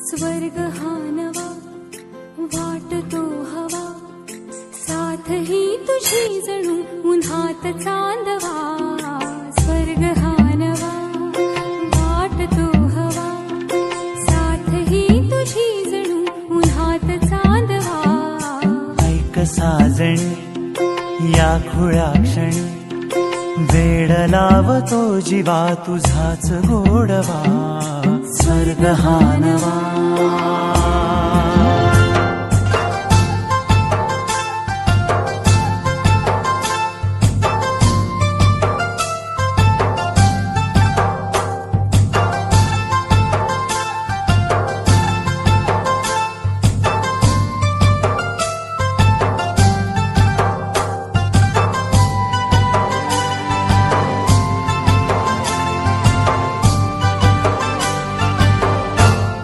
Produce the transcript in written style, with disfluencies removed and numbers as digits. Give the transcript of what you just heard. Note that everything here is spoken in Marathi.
स्वर्ग हा नवा वाटतो हवा, साथ ही तुझी जणू उन्हात चांदवा. स्वर्ग हा नवा वाटतो हवा, साथ ही तुझी जणू उन्हात चांदवा. ऐक साजणी या खुळ्या क्षणी, वेड लावतो जीवा तुझाच गोडवा. स्वर्ग हा नवा